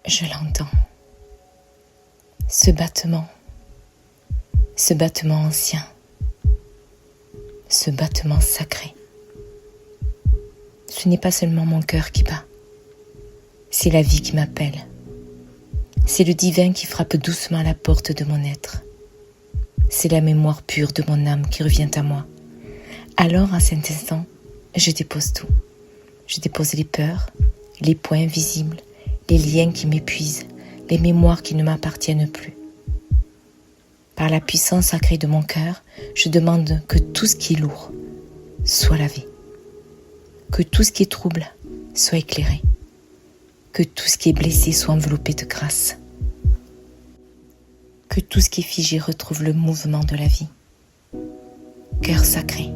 Je l'entends. Ce battement ancien, ce battement sacré. Ce n'est pas seulement mon cœur qui bat, c'est la vie qui m'appelle. C'est le divin qui frappe doucement à la porte de mon être. C'est la mémoire pure de mon âme qui revient à moi. Alors, à cet instant, je dépose tout. Je dépose les peurs, les points invisibles, les liens qui m'épuisent, les mémoires qui ne m'appartiennent plus. Par la puissance sacrée de mon cœur, je demande que tout ce qui est lourd soit lavé, que tout ce qui est trouble soit éclairé, que tout ce qui est blessé soit enveloppé de grâce, que tout ce qui est figé retrouve le mouvement de la vie. Cœur sacré,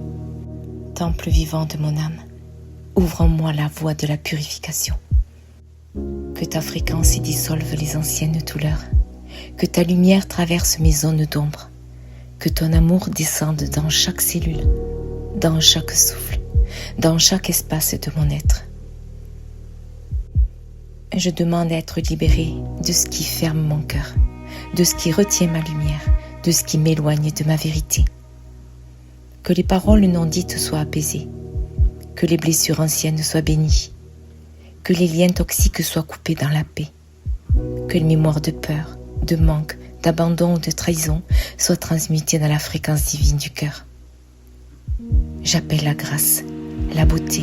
temple vivant de mon âme, ouvre en moi la voie de la purification. Que ta fréquence y dissolve les anciennes douleurs, que ta lumière traverse mes zones d'ombre, que ton amour descende dans chaque cellule, dans chaque souffle, dans chaque espace de mon être. Je demande à être libérée de ce qui ferme mon cœur, de ce qui retient ma lumière, de ce qui m'éloigne de ma vérité. Que les paroles non dites soient apaisées, que les blessures anciennes soient bénies, que les liens toxiques soient coupés dans la paix, que les mémoires de peur, de manque, d'abandon ou de trahison soient transmutées dans la fréquence divine du cœur. J'appelle la grâce, la beauté,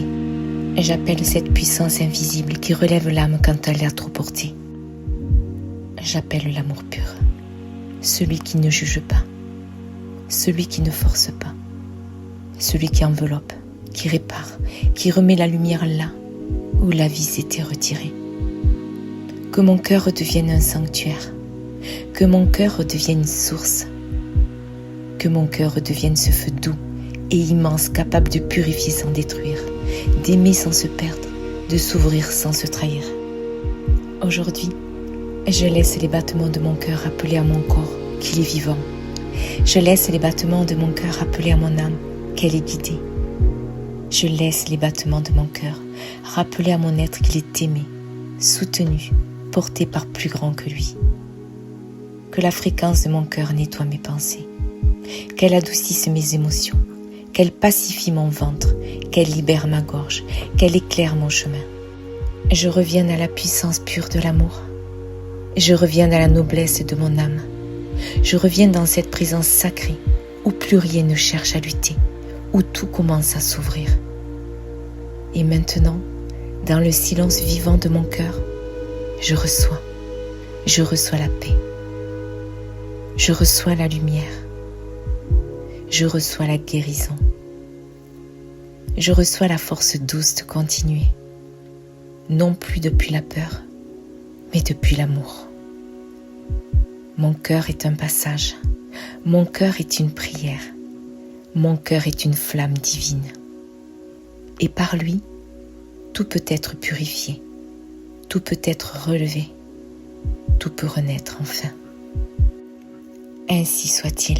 et j'appelle cette puissance invisible qui relève l'âme quand elle est à trop portée. J'appelle l'amour pur, celui qui ne juge pas, celui qui ne force pas, celui qui enveloppe, qui répare, qui remet la lumière là où la vie s'était retirée. Que mon cœur redevienne un sanctuaire, que mon cœur redevienne une source, que mon cœur redevienne ce feu doux et immense capable de purifier sans détruire, d'aimer sans se perdre, de s'ouvrir sans se trahir. Aujourd'hui, je laisse les battements de mon cœur rappeler à mon corps qu'il est vivant. Je laisse les battements de mon cœur rappeler à mon âme qu'elle est guidée. Je laisse les battements de mon cœur rappeler à mon être qu'il est aimé, soutenu, porté par plus grand que lui. Que la fréquence de mon cœur nettoie mes pensées, qu'elle adoucisse mes émotions, qu'elle pacifie mon ventre, qu'elle libère ma gorge, qu'elle éclaire mon chemin. Je reviens à la puissance pure de l'amour. Je reviens à la noblesse de mon âme. Je reviens dans cette présence sacrée où plus rien ne cherche à lutter, où tout commence à s'ouvrir. Et maintenant, dans le silence vivant de mon cœur, je reçois la paix, je reçois la lumière, je reçois la guérison, je reçois la force douce de continuer, non plus depuis la peur, mais depuis l'amour. Mon cœur est un passage, mon cœur est une prière, mon cœur est une flamme divine. Et par lui, tout peut être purifié, tout peut être relevé, tout peut renaître enfin. Ainsi soit-il.